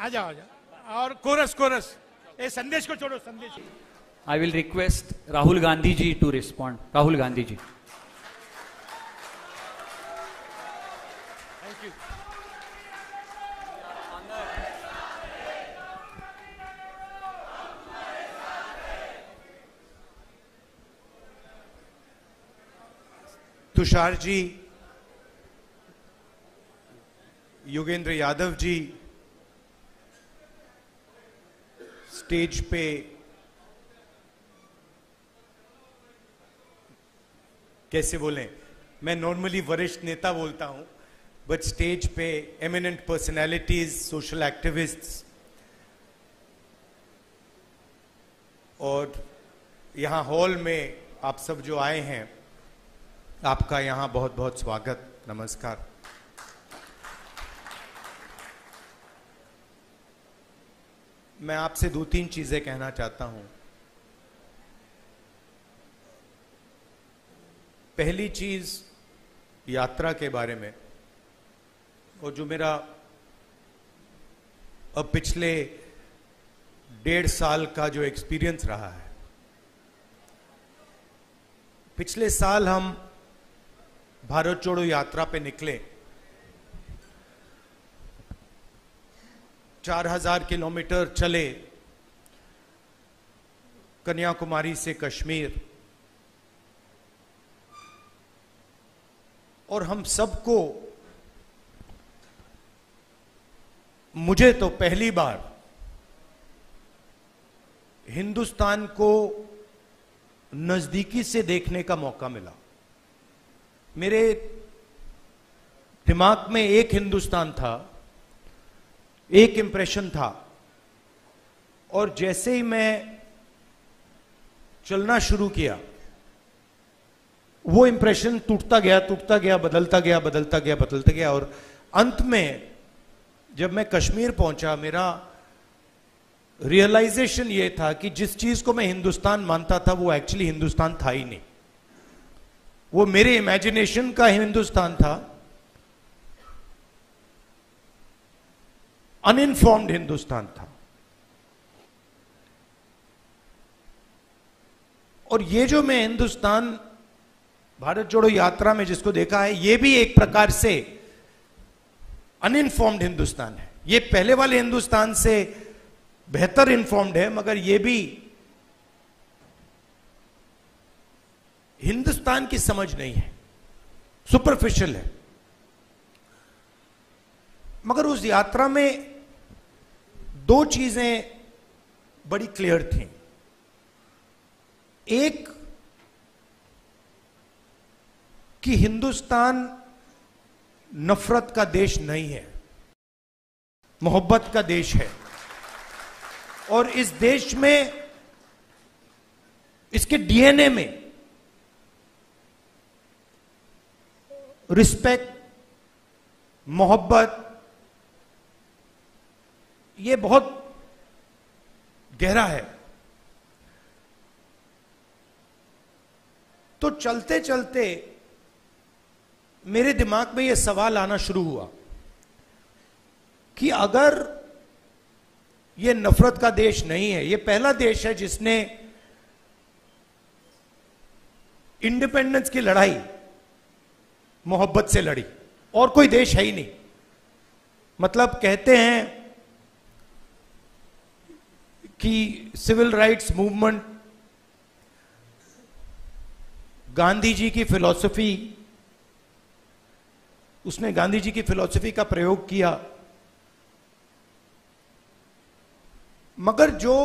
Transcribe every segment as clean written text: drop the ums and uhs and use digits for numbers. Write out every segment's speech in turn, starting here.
आ जाओ आ जाओ। और कोरस कोरस, ये संदेश को छोड़ो, संदेश। I will request Rahul Gandhi ji to respond. Rahul Gandhi ji. Thank you. Tushar ji, Yogendra Yadav ji, stage पे कैसे बोलें, मैं नॉर्मली वरिष्ठ नेता बोलता हूं, बट स्टेज पे एमिनेंट पर्सनैलिटीज, सोशल एक्टिविस्ट्स, और यहां हॉल में आप सब जो आए हैं, आपका यहां बहुत बहुत स्वागत, नमस्कार। मैं आपसे 2-3 चीजें कहना चाहता हूं। पहली चीज यात्रा के बारे में, और जो मेरा अब पिछले 1.5 साल का जो एक्सपीरियंस रहा है। पिछले साल हम भारत जोड़ो यात्रा पे निकले, 4000 किलोमीटर चले, कन्याकुमारी से कश्मीर, और हम सबको, मुझे तो पहली बार हिंदुस्तान को नजदीकी से देखने का मौका मिला। मेरे दिमाग में एक हिंदुस्तान था, एक इंप्रेशन था, और जैसे ही मैं चलना शुरू किया, वो इंप्रेशन टूटता गया, बदलता गया, और अंत में जब मैं कश्मीर पहुंचा, मेरा रियलाइजेशन ये था कि जिस चीज को मैं हिंदुस्तान मानता था, वो एक्चुअली हिंदुस्तान था ही नहीं। वो मेरे इमेजिनेशन का हिंदुस्तान था, अनइन्फॉर्म्ड हिंदुस्तान था। और ये जो मैं हिंदुस्तान भारत जोड़ो यात्रा में जिसको देखा है, ये भी एक प्रकार से अनइन्फॉर्म्ड हिंदुस्तान है। ये पहले वाले हिंदुस्तान से बेहतर इन्फॉर्म्ड है, मगर ये भी हिंदुस्तान की समझ नहीं है, सुपरफिशियल है। मगर उस यात्रा में 2 चीजें बड़ी क्लियर थी। एक कि हिंदुस्तान नफरत का देश नहीं है, मोहब्बत का देश है, और इस देश में, इसके डीएनए में रिस्पेक्ट, मोहब्बत, ये बहुत गहरा है। तो चलते चलते मेरे दिमाग में यह सवाल आना शुरू हुआ कि अगर यह नफरत का देश नहीं है, यह पहला देश है जिसने इंडिपेंडेंस की लड़ाई मोहब्बत से लड़ी, और कोई देश है ही नहीं। मतलब कहते हैं कि civil rights movement, Gandhi ji की फिलॉसफी, उसने गांधी जी की फिलॉसफी का प्रयोग किया, मगर जो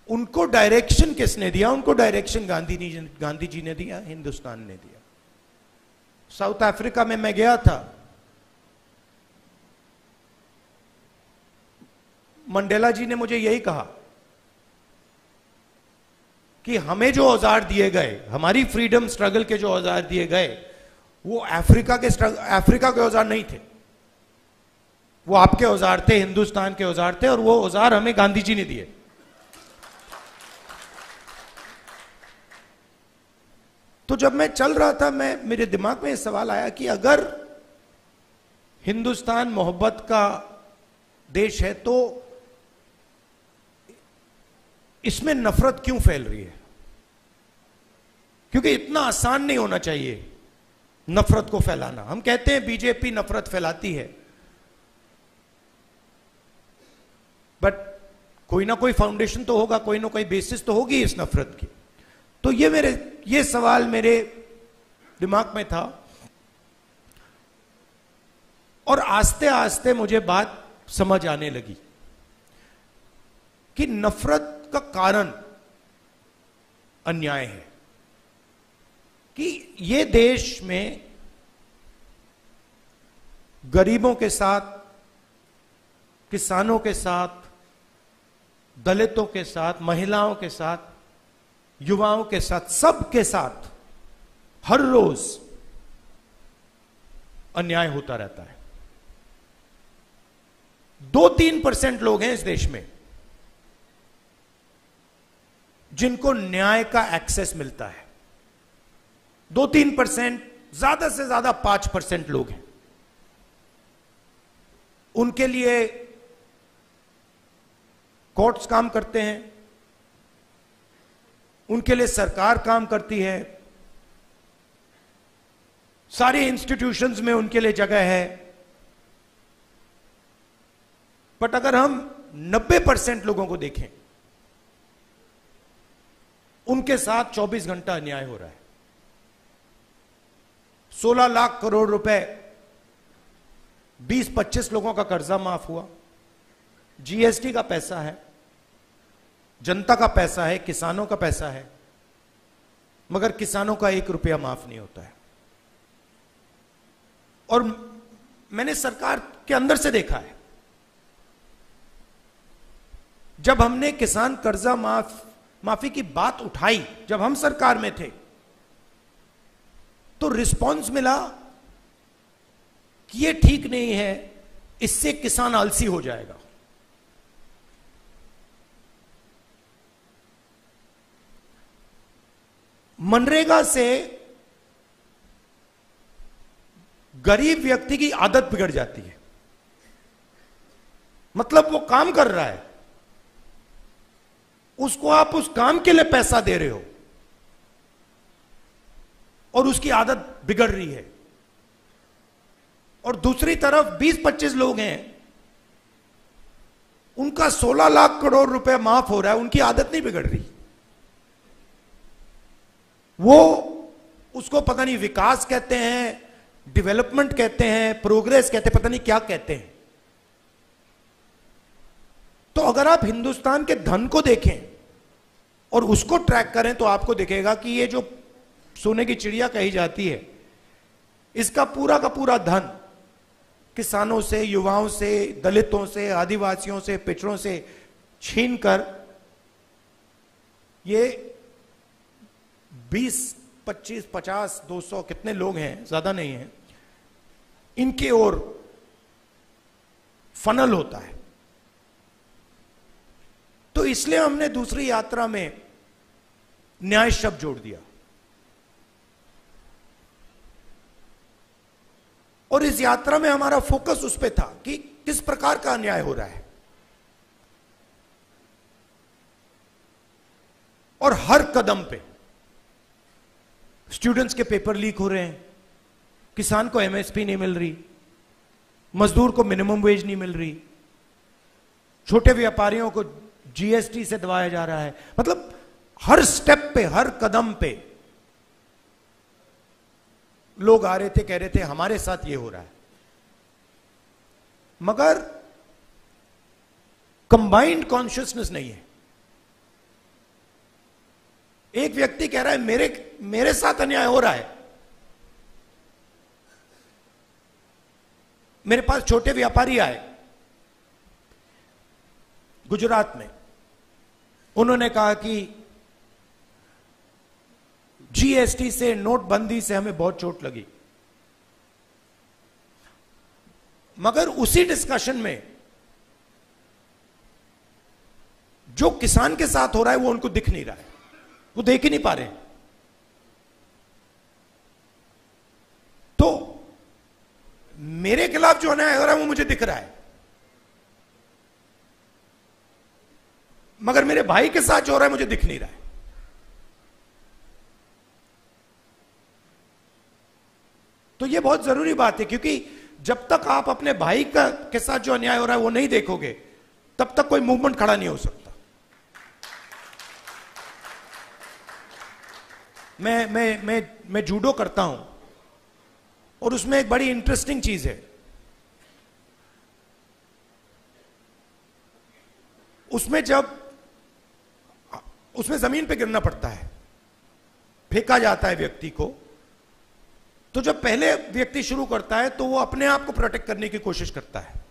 उनको डायरेक्शन किसने दिया? उनको डायरेक्शन गांधी जी ने दिया, हिंदुस्तान ने दिया। साउथ अफ्रीका में मैं गया था, मंडेला जी ने मुझे यही कहा कि हमें जो औजार दिए गए, हमारी फ्रीडम स्ट्रगल के जो औजार दिए गए, वो अफ्रीका के औजार नहीं थे, वो आपके औजार थे, हिंदुस्तान के औजार थे, और वो औजार हमें गांधी जी ने दिए। तो जब मैं चल रहा था, मेरे दिमाग में यह सवाल आया कि अगर हिंदुस्तान मोहब्बत का देश है, तो इसमें नफरत क्यों फैल रही है? क्योंकि इतना आसान नहीं होना चाहिए नफरत को फैलाना। हम कहते हैं बीजेपी नफरत फैलाती है, बट कोई ना कोई फाउंडेशन तो होगा, कोई ना कोई बेसिस तो होगी इस नफरत की। तो ये सवाल मेरे दिमाग में था, और आस्ते आस्ते मुझे बात समझ आने लगी कि नफरत का कारण अन्याय है, कि ये देश में गरीबों के साथ, किसानों के साथ, दलितों के साथ, महिलाओं के साथ, युवाओं के साथ, सबके साथ हर रोज अन्याय होता रहता है। 2-3% लोग हैं इस देश में जिनको न्याय का एक्सेस मिलता है। 2-3%, ज्यादा से ज्यादा 5% लोग हैं। उनके लिए कोर्ट्स काम करते हैं, उनके लिए सरकार काम करती है, सारी इंस्टीट्यूशंस में उनके लिए जगह है। बट अगर हम 90% लोगों को देखें, उनके साथ 24 घंटा अन्याय हो रहा है। 16 लाख करोड़ रुपए 20-25 लोगों का कर्जा माफ हुआ। जीएसटी का पैसा है, जनता का पैसा है, किसानों का पैसा है, मगर किसानों का 1 रुपया माफ नहीं होता है। और मैंने सरकार के अंदर से देखा है, जब हमने किसान कर्जा माफी की बात उठाई, जब हम सरकार में थे, तो रिस्पॉन्स मिला कि ये ठीक नहीं है, इससे किसान आलसी हो जाएगा। मनरेगा से गरीब व्यक्ति की आदत बिगड़ जाती है। मतलब वो काम कर रहा है, उसको आप उस काम के लिए पैसा दे रहे हो और उसकी आदत बिगड़ रही है। और दूसरी तरफ 20-25 लोग हैं, उनका 16 लाख करोड़ रुपए माफ हो रहा है, उनकी आदत नहीं बिगड़ रही। वो उसको पता नहीं विकास कहते हैं, डेवलपमेंट कहते हैं, प्रोग्रेस कहते हैं, पता नहीं क्या कहते हैं। तो अगर आप हिंदुस्तान के धन को देखें और उसको ट्रैक करें, तो आपको दिखेगा कि ये जो सोने की चिड़िया कही जाती है, इसका पूरा का पूरा धन किसानों से, युवाओं से, दलितों से, आदिवासियों से, पिछड़ों से छीनकर ये 20, 25, 50, 200 कितने लोग हैं, ज्यादा नहीं है, इनके ओर फनल होता है। तो इसलिए हमने दूसरी यात्रा में न्याय शब्द जोड़ दिया। और इस यात्रा में हमारा फोकस उस पर था कि किस प्रकार का अन्याय हो रहा है। और हर कदम पे स्टूडेंट्स के पेपर लीक हो रहे हैं, किसान को एमएसपी नहीं मिल रही, मजदूर को मिनिमम वेज नहीं मिल रही, छोटे व्यापारियों को जीएसटी से दबाया जा रहा है। मतलब हर स्टेप पे, हर कदम पे लोग आ रहे थे, कह रहे थे हमारे साथ ये हो रहा है। मगर कंबाइंड कॉन्शियसनेस नहीं है। एक व्यक्ति कह रहा है मेरे साथ अन्याय हो रहा है। मेरे पास छोटे व्यापारी आए गुजरात में, उन्होंने कहा कि जीएसटी से, नोटबंदी से हमें बहुत चोट लगी। मगर उसी डिस्कशन में जो किसान के साथ हो रहा है वो उनको दिख नहीं रहा है, वो देख ही नहीं पा रहे हैं। तो मेरे खिलाफ जो अन्याय हो रहा है वो मुझे दिख रहा है, मगर मेरे भाई के साथ जो हो रहा है मुझे दिख नहीं रहा है। तो ये बहुत जरूरी बात है, क्योंकि जब तक आप अपने भाई के साथ जो अन्याय हो रहा है वो नहीं देखोगे, तब तक कोई मूवमेंट खड़ा नहीं हो सकता। मैं जूडो करता हूं और उसमें एक बड़ी इंटरेस्टिंग चीज है। उसमें जमीन पे गिरना पड़ता है, फेंका जाता है व्यक्ति को। तो जब पहले व्यक्ति शुरू करता है तो वो अपने आप को प्रोटेक्ट करने की कोशिश करता है।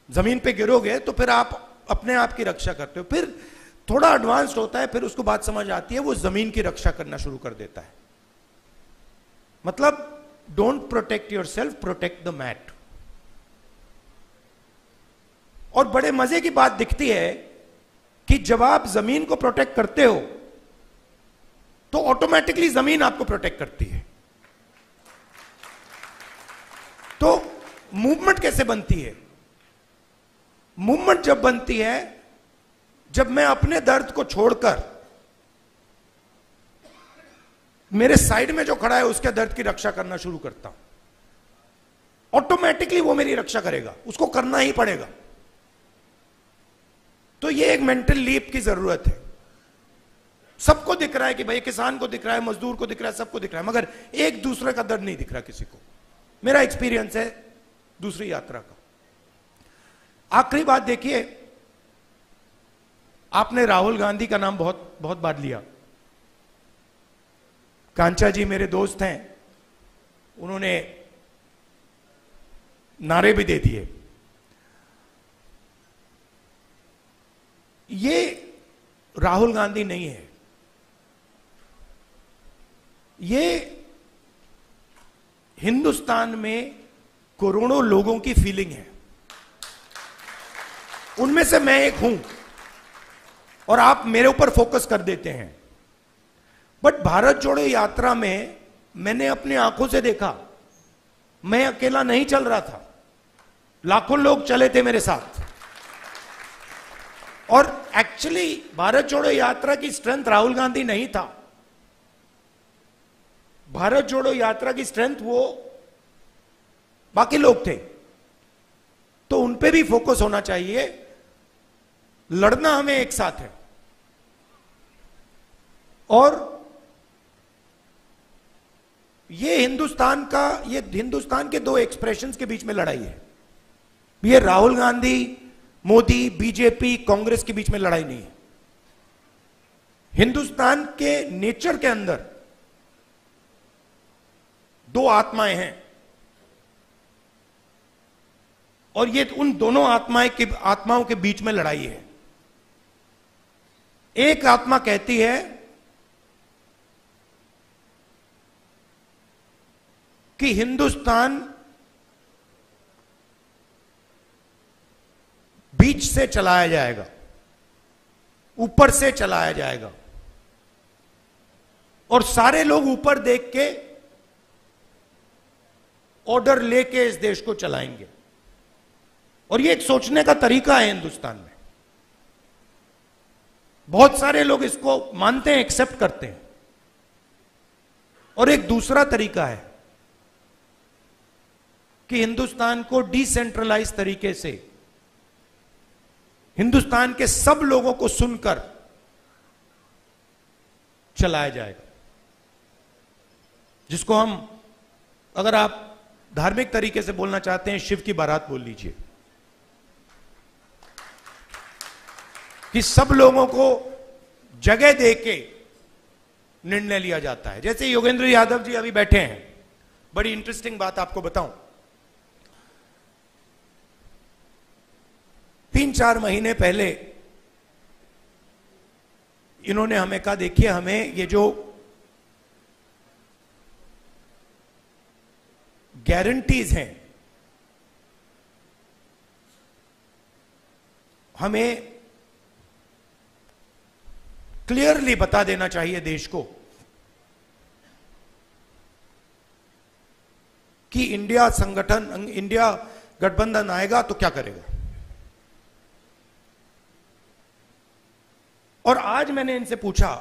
जमीन पे गिरोगे तो फिर आप अपने आप की रक्षा करते हो। फिर थोड़ा एडवांस्ड होता है, फिर उसको बात समझ आती है, वो जमीन की रक्षा करना शुरू कर देता है। मतलब don't protect yourself, protect the mat. और बड़े मजे की बात दिखती है कि जब आप जमीन को प्रोटेक्ट करते हो तो ऑटोमेटिकली जमीन आपको प्रोटेक्ट करती है। तो मूवमेंट कैसे बनती है? मूवमेंट जब बनती है जब मैं अपने दर्द को छोड़कर मेरे साइड में जो खड़ा है उसके दर्द की रक्षा करना शुरू करता हूं। ऑटोमेटिकली वो मेरी रक्षा करेगा, उसको करना ही पड़ेगा। तो ये एक मेंटल लीप की जरूरत है। सबको दिख रहा है कि भाई किसान को दिख रहा है, मजदूर को दिख रहा है, सबको दिख रहा है, मगर एक दूसरे का दर्द नहीं दिख रहा किसी को। मेरा एक्सपीरियंस है दूसरी यात्रा का। आखिरी बात देखिए, आपने राहुल गांधी का नाम बहुत बहुत बार लिया। कांचा जी मेरे दोस्त हैं, उन्होंने नारे भी दे दिए। ये राहुल गांधी नहीं है, ये हिंदुस्तान में करोड़ों लोगों की फीलिंग है। उनमें से मैं एक हूं और आप मेरे ऊपर फोकस कर देते हैं। बट भारत जोड़ो यात्रा में मैंने अपनी आंखों से देखा, मैं अकेला नहीं चल रहा था, लाखों लोग चले थे मेरे साथ। और एक्चुअली भारत जोड़ो यात्रा की स्ट्रेंथ राहुल गांधी नहीं था। भारत जोड़ो यात्रा की स्ट्रेंथ वो बाकी लोग थे। तो उन पे भी फोकस होना चाहिए। लड़ना हमें एक साथ है। और ये हिंदुस्तान के दो एक्सप्रेशंस के बीच में लड़ाई है। ये राहुल गांधी, मोदी, बीजेपी, कांग्रेस के बीच में लड़ाई नहीं है। हिंदुस्तान के नेचर के अंदर दो आत्माएं हैं और ये उन दोनों आत्माओं के बीच में लड़ाई है। एक आत्मा कहती है कि हिंदुस्तान बीच से चलाया जाएगा, ऊपर से चलाया जाएगा और सारे लोग ऊपर देख के ऑर्डर लेके इस देश को चलाएंगे। और ये एक सोचने का तरीका है हिंदुस्तान में। बहुत सारे लोग इसको मानते हैं, एक्सेप्ट करते हैं। और एक दूसरा तरीका है कि हिंदुस्तान को डिसेंट्रलाइज तरीके से हिंदुस्तान के सब लोगों को सुनकर चलाया जाएगा, जिसको हम, अगर आप धार्मिक तरीके से बोलना चाहते हैं, शिव की बारात बोल लीजिए। कि सब लोगों को जगह देके निर्णय लिया जाता है। जैसे योगेंद्र यादव जी अभी बैठे हैं, बड़ी इंटरेस्टिंग बात आपको बताऊं। 3-4 महीने पहले इन्होंने हमें कहा, देखिए हमें ये जो गारंटीज हैं, हमें क्लियरली बता देना चाहिए देश को कि इंडिया संगठन, इंडिया गठबंधन आएगा तो क्या करेगा। और आज मैंने इनसे पूछा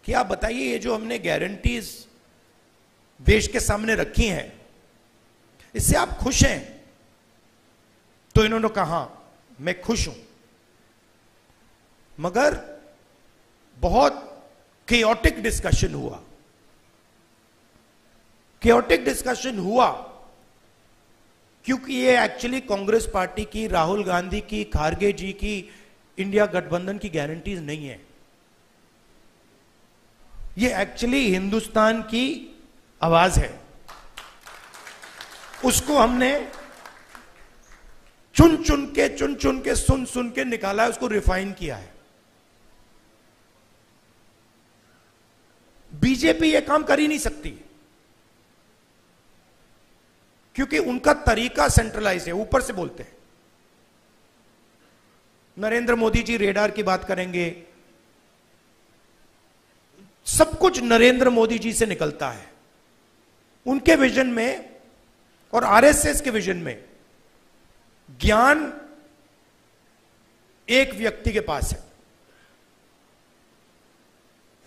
कि आप बताइए, ये जो हमने गारंटीज देश के सामने रखी हैं, इससे आप खुश हैं? तो इन्होंने कहा मैं खुश हूं, मगर बहुत केओटिक डिस्कशन हुआ। केओटिक डिस्कशन हुआ क्योंकि ये एक्चुअली कांग्रेस पार्टी की, राहुल गांधी की, खारगे जी की इंडिया गठबंधन की गारंटीज नहीं है। ये एक्चुअली हिंदुस्तान की आवाज है। उसको हमने चुन चुन के सुन के निकाला है, उसको रिफाइन किया है। बीजेपी ये काम कर ही नहीं सकती क्योंकि उनका तरीका सेंट्रलाइज है, ऊपर से बोलते हैं। नरेंद्र मोदी जी रेडार की बात करेंगे, सब कुछ नरेंद्र मोदी जी से निकलता है। उनके विजन में और आरएसएस के विजन में ज्ञान एक व्यक्ति के पास है,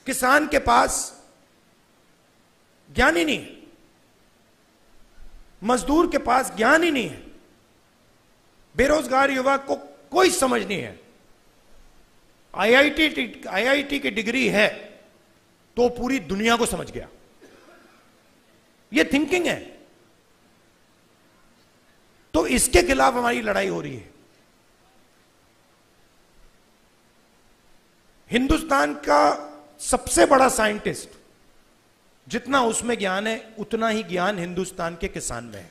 किसान के पास ज्ञान ही नहीं है, मजदूर के पास ज्ञान ही नहीं है, बेरोजगार युवा को कोई समझ नहीं है। आईआईटी की डिग्री है तो पूरी दुनिया को समझ गया। ये थिंकिंग है। तो इसके खिलाफ हमारी लड़ाई हो रही है। हिंदुस्तान का सबसे बड़ा साइंटिस्ट, जितना उसमें ज्ञान है उतना ही ज्ञान हिंदुस्तान के किसान में है,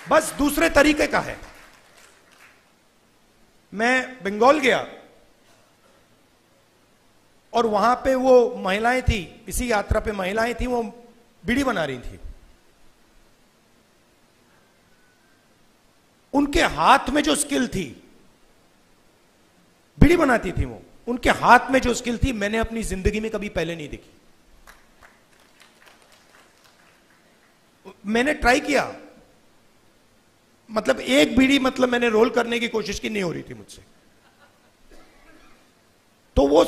बस दूसरे तरीके का है। मैं बंगाल गया और वहां पे वो महिलाएं थी, इसी यात्रा पे महिलाएं थी, वो बीड़ी बना रही थी। उनके हाथ में जो स्किल थी, बीड़ी बनाती थी वो, उनके हाथ में जो स्किल थी मैंने अपनी जिंदगी में कभी पहले नहीं देखी। मैंने ट्राई किया, मतलब एक बीड़ी मतलब मैंने रोल करने की कोशिश की, नहीं हो रही थी मुझसे। तो वो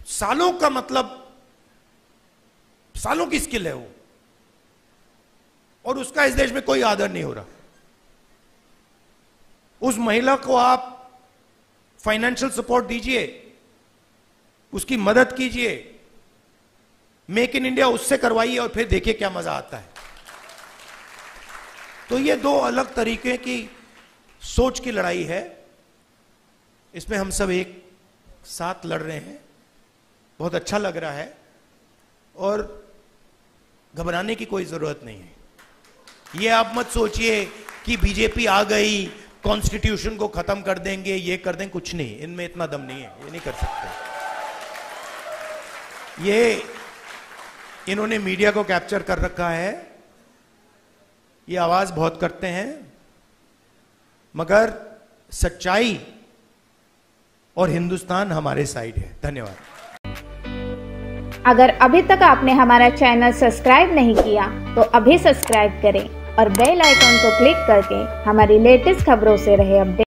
सालों का, मतलब सालों की स्किल है वो, और उसका इस देश में कोई आदर नहीं हो रहा। उस महिला को आप फाइनेंशियल सपोर्ट दीजिए, उसकी मदद कीजिए, मेक इन इंडिया उससे करवाइए और फिर देखिए क्या मजा आता है। तो ये दो अलग तरीके की सोच की लड़ाई है। इसमें हम सब एक साथ लड़ रहे हैं। बहुत अच्छा लग रहा है और घबराने की कोई जरूरत नहीं है। ये आप मत सोचिए कि बीजेपी आ गई, कॉन्स्टिट्यूशन को खत्म कर देंगे, ये कर देंगे, कुछ नहीं, इनमें इतना दम नहीं है, ये नहीं कर सकते। ये इन्होंने मीडिया को कैप्चर कर रखा है, ये आवाज बहुत करते हैं, मगर सच्चाई और हिंदुस्तान हमारे साइड है। धन्यवाद। अगर अभी तक आपने हमारा चैनल सब्सक्राइब नहीं किया तो अभी सब्सक्राइब करें और बेल आइकन को क्लिक करके हमारी लेटेस्ट खबरों से रहे अपडेट।